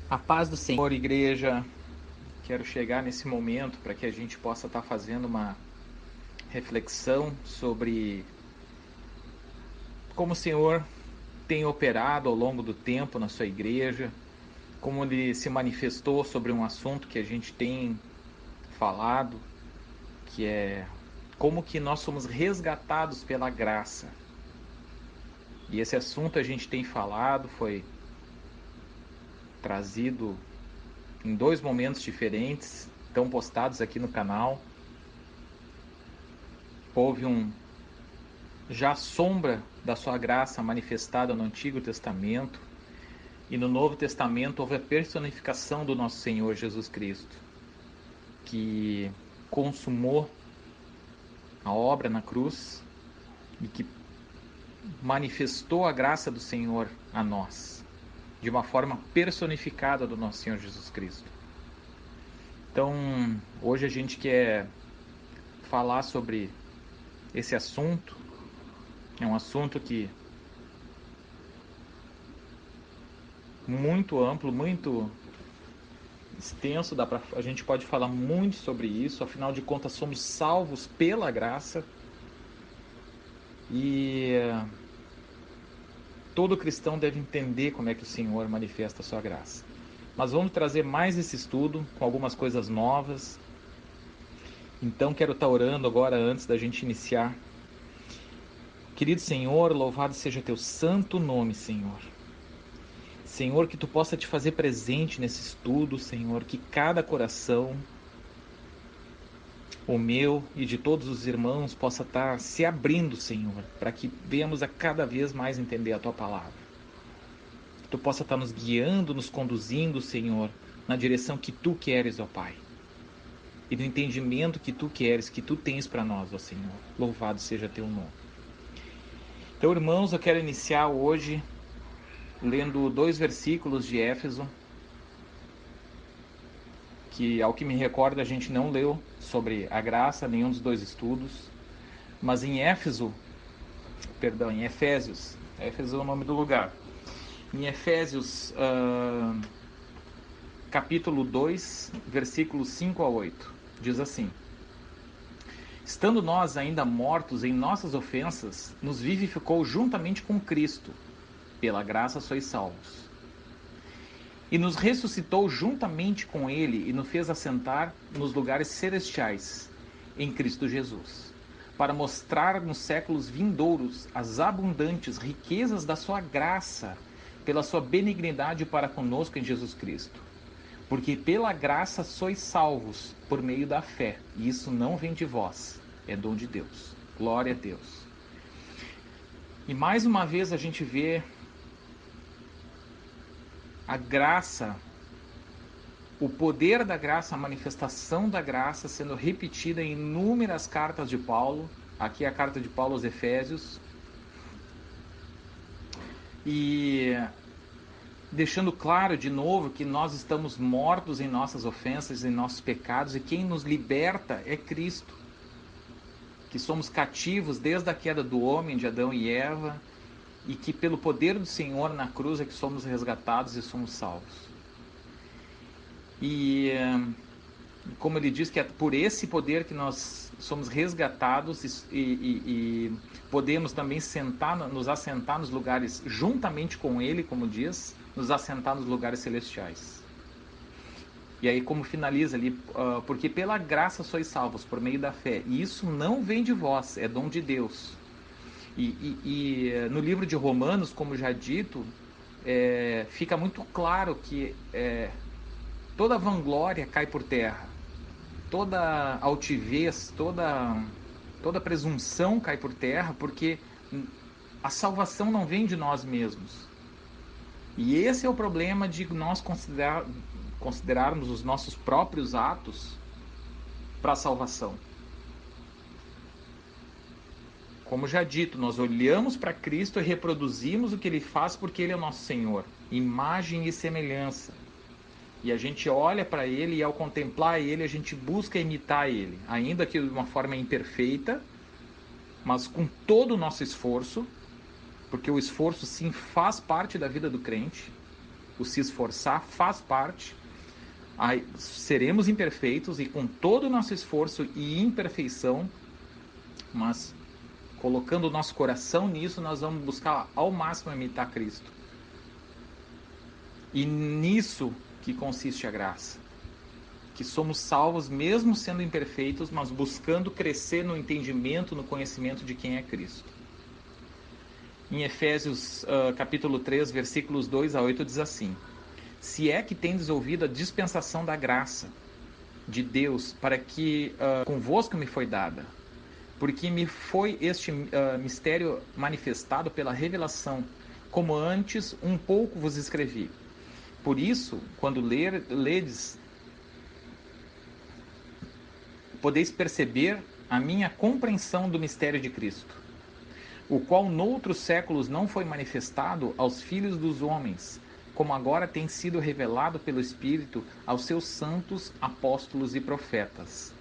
A paz do Senhor, igreja. Quero chegar nesse momento para que a gente possa estar fazendo uma reflexão sobre como o Senhor tem operado ao longo do tempo na sua igreja, como ele se manifestou sobre um assunto que a gente tem falado, que é como que nós somos resgatados pela graça. E esse assunto a gente tem falado, foi trazido em dois momentos diferentes, estão postados aqui no canal. Houve já a sombra da sua graça manifestada no Antigo Testamento, e no Novo Testamento houve a personificação do nosso Senhor Jesus Cristo, que consumou a obra na cruz e que manifestou a graça do Senhor a nós, de uma forma personificada do nosso Senhor Jesus Cristo. Então, hoje a gente quer falar sobre esse assunto. É um assunto que muito amplo, muito extenso, a gente pode falar muito sobre isso. Afinal de contas, somos salvos pela graça e todo cristão deve entender como é que o Senhor manifesta a sua graça. Mas vamos trazer mais esse estudo com algumas coisas novas. Então quero estar orando agora antes da gente iniciar. Querido Senhor, louvado seja teu santo nome, Senhor. Senhor, que tu possa te fazer presente nesse estudo, Senhor, que cada coração, o meu e de todos os irmãos, possa estar se abrindo, Senhor, para que venhamos a cada vez mais entender a tua palavra. Que tu possa estar nos guiando, nos conduzindo, Senhor, na direção que tu queres, ó Pai. E no entendimento que tu queres, que tu tens para nós, ó Senhor. Louvado seja teu nome. Então, irmãos, eu quero iniciar hoje lendo 2 versículos de Éfeso, que, ao que me recordo, a gente não leu sobre a graça, nenhum dos 2 estudos, mas em Efésios, Éfeso é o nome do lugar, em Efésios, capítulo 2, versículos 5 a 8, diz assim: estando nós ainda mortos em nossas ofensas, nos vivificou juntamente com Cristo, pela graça sois salvos. E nos ressuscitou juntamente com ele e nos fez assentar nos lugares celestiais, em Cristo Jesus, para mostrar nos séculos vindouros as abundantes riquezas da sua graça, pela sua benignidade para conosco em Jesus Cristo. Porque pela graça sois salvos, por meio da fé, e isso não vem de vós, é dom de Deus. Glória a Deus. E mais uma vez a gente vê a graça, o poder da graça, a manifestação da graça sendo repetida em inúmeras cartas de Paulo. Aqui é a carta de Paulo aos Efésios. E deixando claro de novo que nós estamos mortos em nossas ofensas, em nossos pecados, e quem nos liberta é Cristo. Que somos cativos desde a queda do homem, de Adão e Eva, e que pelo poder do Senhor na cruz é que somos resgatados e somos salvos. E como ele diz, que é por esse poder que nós somos resgatados e podemos também nos assentar nos lugares juntamente com ele, como diz, nos assentar nos lugares celestiais. E aí como finaliza ali, porque pela graça sois salvos por meio da fé, e isso não vem de vós, é dom de Deus. E no livro de Romanos, como já dito, fica muito claro que toda vanglória cai por terra, toda altivez, toda presunção cai por terra, porque a salvação não vem de nós mesmos. E esse é o problema de nós considerarmos os nossos próprios atos para a salvação. Como já dito, nós olhamos para Cristo e reproduzimos o que Ele faz porque Ele é o nosso Senhor, imagem e semelhança. E a gente olha para Ele e ao contemplar Ele, a gente busca imitar Ele, ainda que de uma forma imperfeita, mas com todo o nosso esforço, porque o esforço sim faz parte da vida do crente. o se esforçar faz parte. Seremos imperfeitos e com todo o nosso esforço e imperfeição, mas colocando o nosso coração nisso, nós vamos buscar ao máximo imitar Cristo. E nisso que consiste a graça. Que somos salvos mesmo sendo imperfeitos, mas buscando crescer no entendimento, no conhecimento de quem é Cristo. Em Efésios capítulo 3, versículos 2 a 8 diz assim: se é que tendes ouvido a dispensação da graça de Deus, para que convosco me foi dada, porque me foi este mistério manifestado pela revelação, como antes um pouco vos escrevi. Por isso, quando ledes, podeis perceber a minha compreensão do mistério de Cristo, o qual noutros séculos não foi manifestado aos filhos dos homens, como agora tem sido revelado pelo Espírito aos seus santos apóstolos e profetas.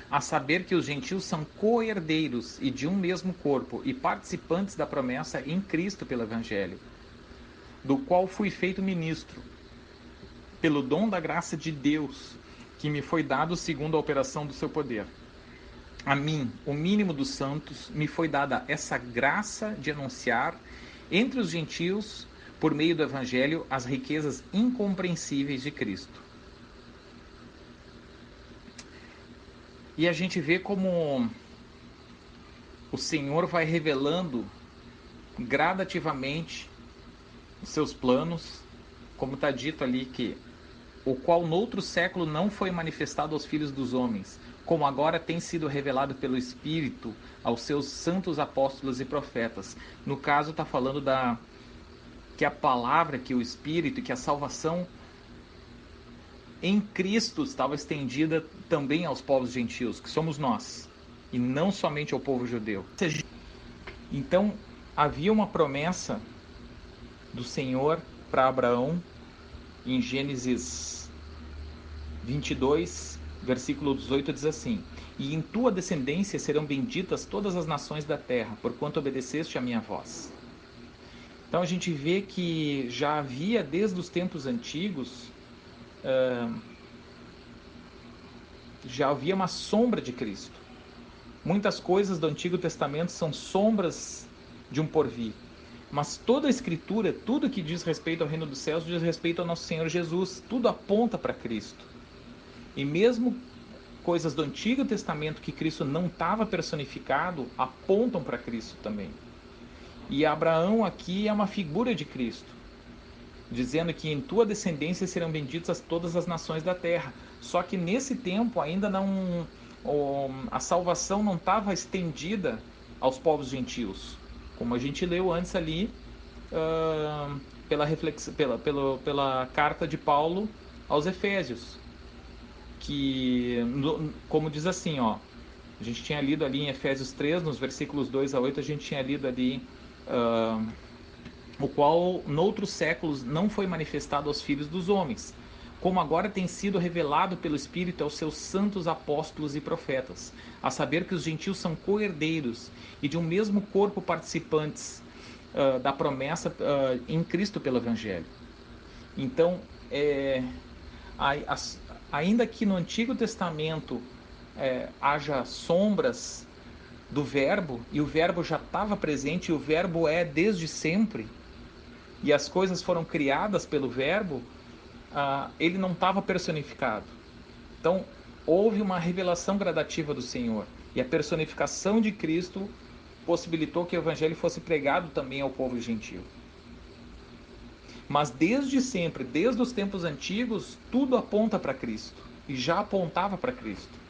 A saber que os gentios são co-herdeiros e de um mesmo corpo e participantes da promessa em Cristo pelo Evangelho, do qual fui feito ministro, pelo dom da graça de Deus, que me foi dado segundo a operação do seu poder. A mim, o mínimo dos santos, me foi dada essa graça de anunciar entre os gentios, por meio do Evangelho, as riquezas incompreensíveis de Cristo. E a gente vê como o Senhor vai revelando gradativamente os seus planos, como está dito ali, que o qual noutro século não foi manifestado aos filhos dos homens, como agora tem sido revelado pelo Espírito aos seus santos apóstolos e profetas. No caso, está falando que a palavra, que o Espírito, que a salvação em Cristo estava estendida também aos povos gentios, que somos nós, e não somente ao povo judeu. Então, havia uma promessa do Senhor para Abraão, em Gênesis 22, versículo 18, diz assim: e em tua descendência serão benditas todas as nações da terra, porquanto obedeceste a minha voz. Então a gente vê que já havia desde os tempos antigos, já havia uma sombra de Cristo. Muitas coisas do Antigo Testamento são sombras de um porvir. Mas toda a Escritura, tudo que diz respeito ao reino dos céus, diz respeito ao nosso Senhor Jesus. Tudo aponta para Cristo. E mesmo coisas do Antigo Testamento que Cristo não estava personificado, apontam para Cristo também. E Abraão aqui é uma figura de Cristo, dizendo que em tua descendência serão benditas todas as nações da terra. Só que nesse tempo ainda não, a salvação não estava estendida aos povos gentios, como a gente leu antes ali, pela carta de Paulo aos Efésios, que, como diz assim, ó, a gente tinha lido ali em Efésios 3, nos versículos 2 a 8, a gente tinha lido ali, o qual noutros séculos não foi manifestado aos filhos dos homens, como agora tem sido revelado pelo Espírito aos seus santos apóstolos e profetas, a saber que os gentios são co-herdeiros e de um mesmo corpo participantes da promessa em Cristo pelo Evangelho. Então, ainda que no Antigo Testamento haja sombras do Verbo, e o Verbo já estava presente, e o Verbo é desde sempre, e as coisas foram criadas pelo Verbo, ele não estava personificado. Então, houve uma revelação gradativa do Senhor, e a personificação de Cristo possibilitou que o Evangelho fosse pregado também ao povo gentil. Mas desde sempre, desde os tempos antigos, tudo aponta para Cristo, e já apontava para Cristo.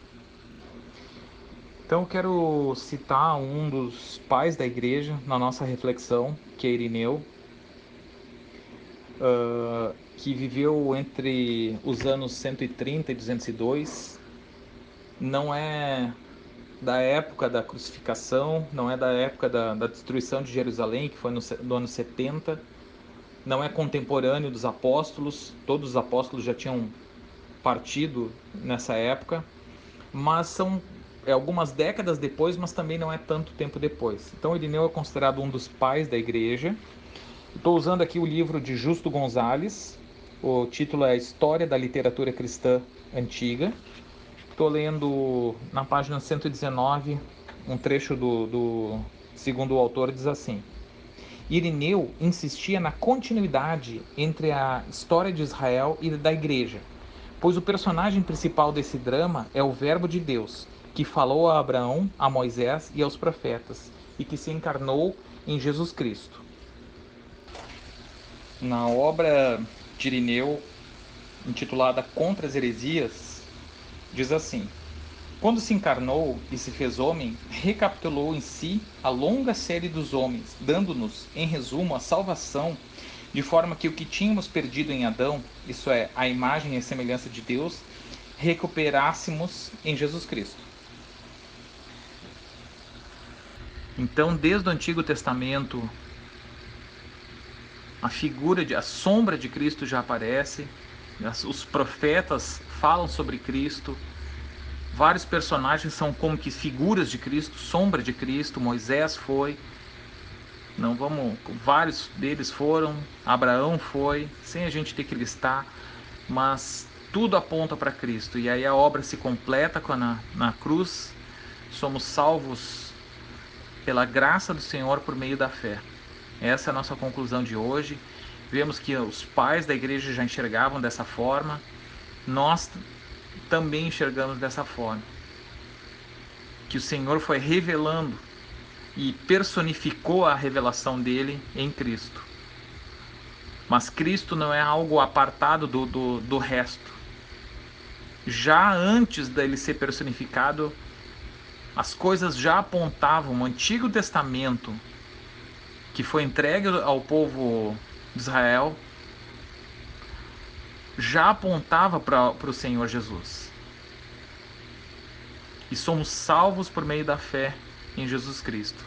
Então eu quero citar um dos pais da igreja na nossa reflexão, que é Irineu, que viveu entre os anos 130 e 202, não é da época da crucificação, não é da época da destruição de Jerusalém, que foi no ano 70, não é contemporâneo dos apóstolos, todos os apóstolos já tinham partido nessa época, mas são algumas décadas depois, mas também não é tanto tempo depois. Então Irineu é considerado um dos pais da igreja, Estou usando aqui o livro de Justo Gonzalez, o título é História da Literatura Cristã Antiga. Estou lendo na página 119, um trecho segundo o autor, diz assim: Irineu insistia na continuidade entre a história de Israel e da igreja, pois o personagem principal desse drama é o Verbo de Deus, que falou a Abraão, a Moisés e aos profetas, e que se encarnou em Jesus Cristo. Na obra de Irineu, intitulada Contra as Heresias, diz assim: Quando se encarnou e se fez homem, recapitulou em si a longa série dos homens, dando-nos, em resumo, a salvação, de forma que o que tínhamos perdido em Adão, isso é, a imagem e a semelhança de Deus, recuperássemos em Jesus Cristo. Então, desde o Antigo Testamento, a sombra de Cristo já aparece, os profetas falam sobre Cristo, vários personagens são como que figuras de Cristo, sombra de Cristo. Moisés foi, vários deles foram, Abraão foi, sem a gente ter que listar, mas tudo aponta para Cristo. E aí a obra se completa na cruz, somos salvos pela graça do Senhor por meio da fé. Essa é a nossa conclusão de hoje. Vemos que os pais da igreja já enxergavam dessa forma, nós também enxergamos dessa forma. Que o Senhor foi revelando e personificou a revelação dele em Cristo. Mas Cristo não é algo apartado do resto. Já antes dele ser personificado, as coisas já apontavam. O Antigo Testamento, que foi entregue ao povo de Israel, já apontava para o Senhor Jesus. E somos salvos por meio da fé em Jesus Cristo.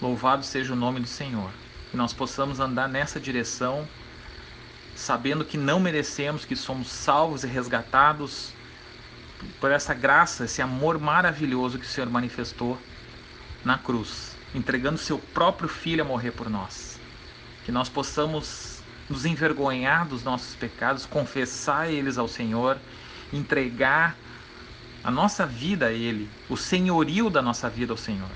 Louvado seja o nome do Senhor. Que nós possamos andar nessa direção, sabendo que não merecemos, que somos salvos e resgatados por essa graça, esse amor maravilhoso que o Senhor manifestou na cruz, entregando seu próprio Filho a morrer por nós. Que nós possamos nos envergonhar dos nossos pecados, confessar eles ao Senhor, entregar a nossa vida a Ele, o senhorio da nossa vida ao Senhor,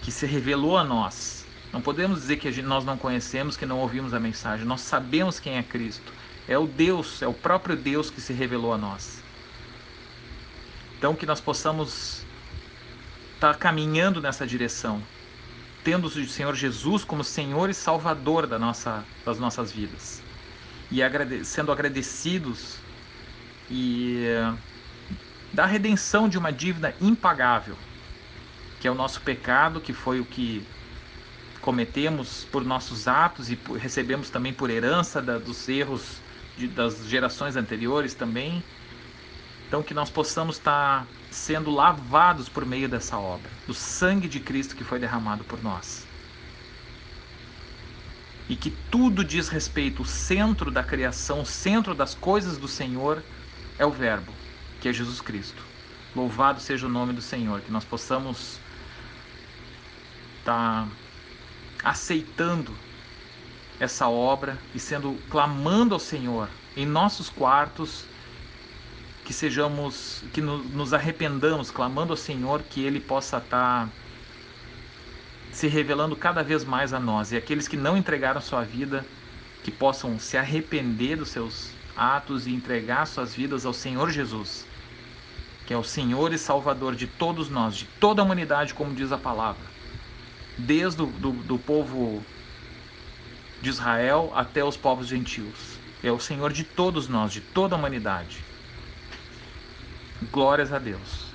que se revelou a nós. Não podemos dizer que nós não conhecemos, que não ouvimos a mensagem. Nós sabemos quem é Cristo. É o Deus, é o próprio Deus que se revelou a nós. Então que nós possamos estar caminhando nessa direção, tendo o Senhor Jesus como Senhor e Salvador das nossas vidas. E sendo agradecidos e da redenção de uma dívida impagável, que é o nosso pecado, que foi o que cometemos por nossos atos e recebemos também por herança dos erros das gerações anteriores também. Então que nós possamos estar sendo lavados por meio dessa obra, do sangue de Cristo que foi derramado por nós. E que tudo diz respeito, o centro da criação, o centro das coisas do Senhor é o Verbo, que é Jesus Cristo. Louvado seja o nome do Senhor, que nós possamos estar aceitando essa obra e clamando ao Senhor em nossos quartos, que nos arrependamos, clamando ao Senhor que Ele possa estar se revelando cada vez mais a nós. E aqueles que não entregaram sua vida, que possam se arrepender dos seus atos e entregar suas vidas ao Senhor Jesus, que é o Senhor e Salvador de todos nós, de toda a humanidade, como diz a palavra, desde do povo de Israel até os povos gentios. É o Senhor de todos nós, de toda a humanidade. Glórias a Deus.